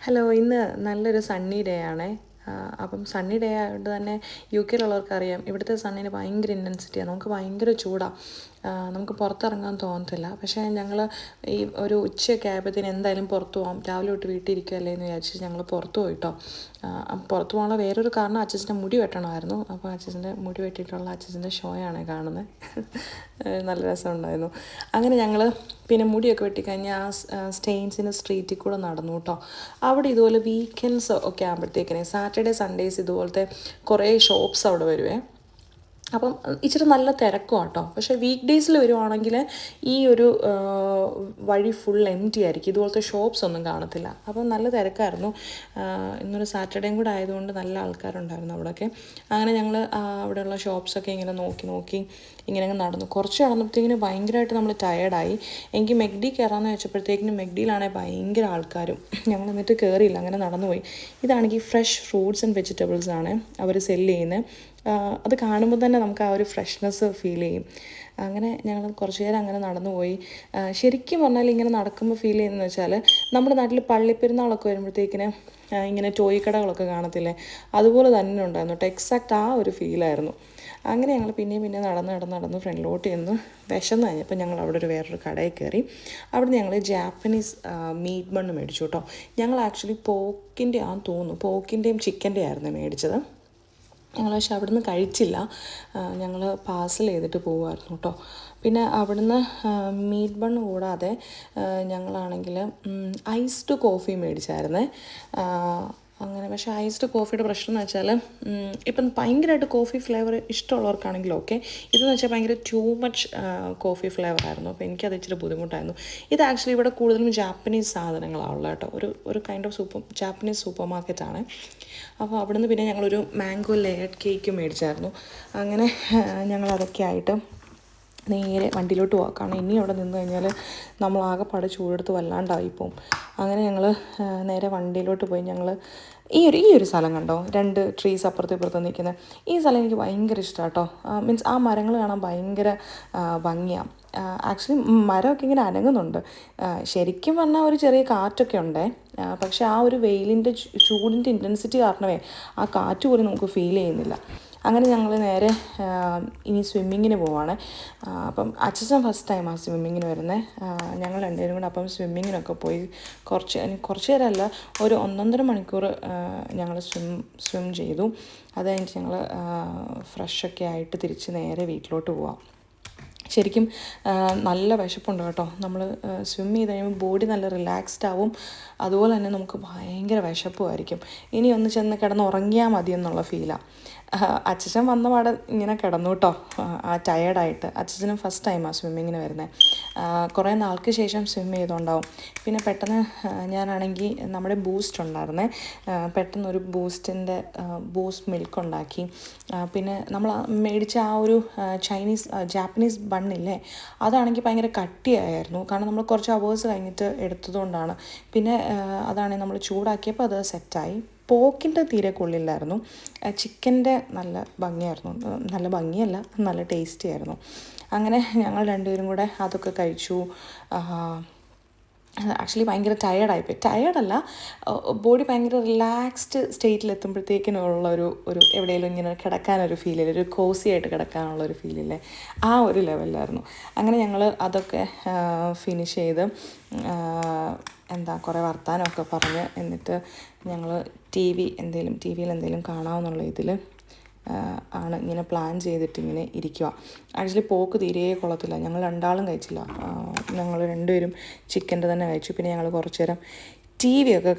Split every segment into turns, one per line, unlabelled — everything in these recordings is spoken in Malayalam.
ഹലോ, ഇന്ന് നല്ലൊരു സണ്ണി ഡേ ആണേ. അപ്പം സണ്ണി ഡേ ആയതുകൊണ്ട് തന്നെ യു കെയിലുള്ളവർക്കറിയാം ഇവിടുത്തെ സണ്ണിന് ഭയങ്കര ഇൻറ്റൻസിറ്റിയാണ്. നമുക്ക് ഭയങ്കര ചൂടാണ്. നമുക്ക് പുറത്തിറങ്ങാൻ തോന്നത്തില്ല. പക്ഷേ ഞങ്ങൾ ഈ ഒരു ഉച്ചയൊക്കെ ആയപ്പോഴത്തേന് എന്തായാലും പുറത്ത് പോകാം, രാവിലെ തൊട്ട് വീട്ടിൽ ഇരിക്കുകയല്ലേ എന്ന് വിചാരിച്ച് ഞങ്ങൾ പുറത്ത് പോയിട്ടോ. പുറത്ത് പോകാനുള്ള വേറൊരു കാരണം അച്ഛൻ്റെ മുടി വെട്ടണമായിരുന്നു. അപ്പോൾ അച്ഛൻ്റെ മുടി വെട്ടിയിട്ടുള്ള അച്ഛൻ്റെ ഷോയാണ് കാണുന്നത്. നല്ല രസമുണ്ടായിരുന്നു. അങ്ങനെ ഞങ്ങൾ പിന്നെ മുടിയൊക്കെ വെട്ടിക്കഴിഞ്ഞ് സ്റ്റെയിൻസിൻ്റെ സ്ട്രീറ്റിൽ കൂടെ നടന്നു കേട്ടോ. അവിടെ ഇതുപോലെ വീക്കെൻഡ്സ് ഒക്കെ ആകുമ്പോഴത്തേക്കിനെ സാറ്റർഡേ സൺഡേസ് ഇതുപോലത്തെ കുറേ ഷോപ്സ് അവിടെ വരുവേ. അപ്പം ഇച്ചിരി നല്ല തിരക്കും കേട്ടോ. പക്ഷേ വീക്ക് ഡേയ്സിൽ വരുവാണെങ്കിൽ ഈ ഒരു വഴി ഫുൾ എംറ്റി ആയിരിക്കും, ഇതുപോലത്തെ ഷോപ്സ് ഒന്നും കാണത്തില്ല. അപ്പം നല്ല തിരക്കായിരുന്നു. ഇന്നൊരു സാറ്റർഡേയും കൂടെ ആയതുകൊണ്ട് നല്ല ആൾക്കാരുണ്ടായിരുന്നു അവിടെയൊക്കെ. അങ്ങനെ ഞങ്ങൾ അവിടെയുള്ള ഷോപ്സൊക്കെ ഇങ്ങനെ നോക്കി ഇങ്ങനെ നടന്നു. കുറച്ച് നടന്നപ്പോഴത്തേക്കിന് ഭയങ്കരമായിട്ട് നമ്മൾ ടയേർഡായി. എനിക്ക് മെഗ്ഡി കയറാമെന്ന് വെച്ചപ്പോഴത്തേക്കിനും മെഗ്ഡിയിലാണെങ്കിൽ ഭയങ്കര ആൾക്കാരും. ഞങ്ങൾ എന്നിട്ട് കയറിയില്ല, അങ്ങനെ നടന്നുപോയി. ഇതാണെങ്കിൽ ഫ്രഷ് ഫ്രൂട്ട്സ് ആൻഡ് വെജിറ്റബിൾസ് ആണ് അവർ സെല്ല് ചെയ്യുന്നത്. അത് കാണുമ്പോൾ തന്നെ നമുക്ക് ആ ഒരു ഫ്രഷ്നെസ് ഫീൽ ചെയ്യും. അങ്ങനെ ഞങ്ങൾ കുറച്ച് നേരം അങ്ങനെ നടന്നു പോയി. ശരിക്കും പറഞ്ഞാൽ ഇങ്ങനെ നടക്കുമ്പോൾ ഫീൽ ചെയ്യുന്നതെന്ന് വെച്ചാൽ നമ്മുടെ നാട്ടിൽ പള്ളിപ്പെരുന്നാളൊക്കെ വരുമ്പോഴത്തേക്കിന് ഇങ്ങനെ ടോയ് കടകളൊക്കെ കാണത്തില്ലേ, അതുപോലെ തന്നെ ഉണ്ടായിരുന്നു കേട്ടോ. എക്സാക്റ്റ് ആ ഒരു ഫീലായിരുന്നു. അങ്ങനെ ഞങ്ങൾ പിന്നെയും നടന്ന് ഫ്രണ്ടിലോട്ട് ചെന്ന് വിശന്ന് കഴിഞ്ഞപ്പോൾ ഞങ്ങൾ അവിടെ വേറൊരു കടയിൽ കയറി. അവിടെ ഞങ്ങൾ ജാപ്പനീസ് മീറ്റ് ബണ്ണ് മേടിച്ചു കേട്ടോ. ഞങ്ങൾ ആക്ച്വലി പോക്കിൻ്റെ ആണെന്ന് തോന്നുന്നു, പോക്കിൻ്റെയും ചിക്കൻ്റെ ആയിരുന്നു മേടിച്ചത്. ഞങ്ങൾ പക്ഷെ അവിടുന്ന് കഴിച്ചില്ല, ഞങ്ങൾ പാഴ്സൽ ചെയ്തിട്ട് പോകുമായിരുന്നു കേട്ടോ. പിന്നെ അവിടുന്ന് മീറ്റ് ബണ്ണ് കൂടാതെ ഞങ്ങളാണെങ്കിൽ ഐസ്ഡ് കോഫി മേടിച്ചായിരുന്നേ. അങ്ങനെ പക്ഷേ ഐസ്ഡ് കോഫിയുടെ പ്രശ്നം എന്ന് വെച്ചാൽ ഇപ്പം ഭയങ്കരമായിട്ട് കോഫി ഫ്ലേവർ ഇഷ്ടമുള്ളവർക്കാണെങ്കിൽ ഓക്കെ, ഇതെന്ന് വെച്ചാൽ ഭയങ്കര ടൂ മച്ച് കോഫി ഫ്ലേവറായിരുന്നു. അപ്പോൾ എനിക്കത് ഇച്ചിരി ബുദ്ധിമുട്ടായിരുന്നു. ഇത് ആക്ച്വലി ഇവിടെ കൂടുതലും ജാപ്പനീസ് സാധനങ്ങളാണ് ഉള്ളത് കേട്ടോ. ഒരു കൈൻഡ് ഓഫ് ജാപ്പനീസ് സൂപ്പർ മാർക്കറ്റാണ്. അപ്പോൾ അവിടുന്ന് പിന്നെ ഞങ്ങളൊരു മാംഗോ ലെയർഡ് കേക്ക് മേടിച്ചായിരുന്നു. അങ്ങനെ ഞങ്ങളതൊക്കെ ആയിട്ട് നേരെ വണ്ടിയിലോട്ട് പോകാം. കാരണം ഇനി അവിടെ നിന്ന് കഴിഞ്ഞാൽ നമ്മളാകെപ്പാടെ ചൂടെടുത്ത് വല്ലാണ്ടായിപ്പോവും. അങ്ങനെ ഞങ്ങൾ നേരെ വണ്ടിയിലോട്ട് പോയി. ഞങ്ങൾ ഈ ഒരു സ്ഥലം കണ്ടോ, 2 ട്രീസ് അപ്പുറത്തും ഇപ്പുറത്തും നിൽക്കുന്നത്. ഈ സ്ഥലം എനിക്ക് ഭയങ്കര ഇഷ്ടമാണ് കേട്ടോ. മീൻസ് ആ മരങ്ങൾ കാണാൻ ഭയങ്കര ഭംഗിയാണ്. ആക്ച്വലി മരമൊക്കെ ഇങ്ങനെ അനങ്ങുന്നുണ്ട്. ശരിക്കും പറഞ്ഞാൽ ഒരു ചെറിയ കാറ്റൊക്കെ ഉണ്ടേ. പക്ഷേ ആ ഒരു വെയിലിൻ്റെ ചൂടിൻ്റെ ഇൻറ്റൻസിറ്റി കാരണമേ ആ കാറ്റ് പോലും നമുക്ക് ഫീൽ ചെയ്യുന്നില്ല. അങ്ങനെ ഞങ്ങൾ നേരെ ഇനി സ്വിമ്മിങ്ങിന് പോവാണ്. അപ്പം അച്ഛൻ ഫസ്റ്റ് ടൈമാണ് സ്വിമ്മിങ്ങിന് വരുന്നത്. ഞങ്ങൾ രണ്ടുപേരും കൂടെ അപ്പം സ്വിമ്മിങ്ങിനൊക്കെ പോയി. കുറച്ച് നേരമല്ല, ഒരു 1.5 മണിക്കൂർ ഞങ്ങൾ സ്വിം ചെയ്തു. അത് കഴിഞ്ഞിട്ട് ഞങ്ങൾ ഫ്രഷൊക്കെ ആയിട്ട് തിരിച്ച് നേരെ വീട്ടിലോട്ട് പോവാം. ശരിക്കും നല്ല വിശപ്പുണ്ട് കേട്ടോ. നമ്മൾ സ്വിം ചെയ്ത് കഴിയുമ്പോൾ ബോഡി നല്ല റിലാക്സ്ഡ് ആവും. അതുപോലെ തന്നെ നമുക്ക് ഭയങ്കര വിശപ്പുമായിരിക്കും. ഇനി ഒന്ന് ചെന്ന് കിടന്ന് ഉറങ്ങിയാൽ മതി എന്നുള്ള ഫീലാണ്. അച്ഛൻ വന്ന പാടെ ഇങ്ങനെ കിടന്നു കേട്ടോ, ടയേർഡായിട്ട്. അച്ഛനും ഫസ്റ്റ് ടൈമാണ് സ്വിമ്മിങ്ങിന് വരുന്നത്. കുറേ നാൾക്ക് ശേഷം സ്വിം ചെയ്തുകൊണ്ടാവും. പിന്നെ പെട്ടെന്ന് ഞാനാണെങ്കിൽ നമ്മുടെ ബൂസ്റ്റ് ഉണ്ടായിരുന്നേ, പെട്ടെന്നൊരു ബൂസ്റ്റ് മിൽക്ക് ഉണ്ടാക്കി. പിന്നെ നമ്മൾ മേടിച്ച ആ ഒരു ജാപ്പനീസ് ബണ്ണില്ലേ, അതാണെങ്കിൽ ഭയങ്കര കട്ടിയായിരുന്നു. കാരണം നമ്മൾ കുറച്ച് അവേഴ്സ് കഴിഞ്ഞിട്ട് എടുത്തതുകൊണ്ടാണ്. പിന്നെ അതാണെങ്കിൽ നമ്മൾ ചൂടാക്കിയപ്പോൾ അത് സെറ്റായി. പോക്കിൻ്റെ തീരെ കൊള്ളില്ലായിരുന്നു. ചിക്കൻ്റെ നല്ല ഭംഗിയായിരുന്നു. നല്ല ഭംഗിയല്ല, നല്ല ടേസ്റ്റി ആയിരുന്നു. അങ്ങനെ ഞങ്ങൾ രണ്ടുപേരും കൂടെ അതൊക്കെ കഴിച്ചു. ആക്ച്വലി ഭയങ്കര ടയേർഡല്ല, ബോഡി ഭയങ്കര റിലാക്സ്ഡ് സ്റ്റേറ്റിലെത്തുമ്പോഴത്തേക്കിനുള്ള ഒരു എവിടെയെങ്കിലും ഇങ്ങനെ കിടക്കാനൊരു ഫീലില്ല, ഒരു കോസി ആയിട്ട് കിടക്കാനുള്ളൊരു ഫീലില്ലേ, ആ ഒരു ലെവലിലായിരുന്നു. അങ്ങനെ ഞങ്ങൾ അതൊക്കെ ഫിനിഷ് ചെയ്ത് കുറേ വർത്താനമൊക്കെ പറഞ്ഞ് എന്നിട്ട് ഞങ്ങൾ ടി വിയിൽ എന്തെങ്കിലും കാണാമെന്നുള്ള ഇതിൽ ആണ് ഇങ്ങനെ പ്ലാൻ ചെയ്തിട്ട് ഇങ്ങനെ ഇരിക്കുക. ആക്ച്വലി പോക്ക് തീരെ കൊള്ളത്തില്ല. ഞങ്ങൾ രണ്ടാളും കഴിച്ചില്ല. ഞങ്ങൾ രണ്ടുപേരും ചിക്കൻ്റെ തന്നെ കഴിച്ചു. പിന്നെ ഞങ്ങൾ കുറച്ച് നേരം ടി വി ഒക്കെ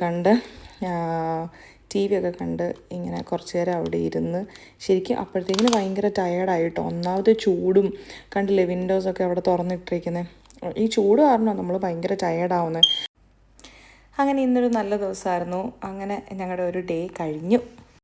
കണ്ട് ഇങ്ങനെ കുറച്ച് നേരം അവിടെ ഇരുന്ന് ശരിക്കും അപ്പോഴത്തേക്കിന് ഭയങ്കര ടയേർഡായിട്ടോ. ഒന്നാമത് ചൂടും കണ്ടില്ലേ, വിൻഡോസൊക്കെ അവിടെ തുറന്നിട്ടിരിക്കുന്നത്. ഈ ചൂട് കാരണമാണ് നമ്മൾ ഭയങ്കര ടയേർഡാവുന്നത്. അങ്ങനെ ഇന്നൊരു നല്ല ദിവസമായിരുന്നു. അങ്ങനെ ഞങ്ങളുടെ ഒരു ഡേ കഴിഞ്ഞു.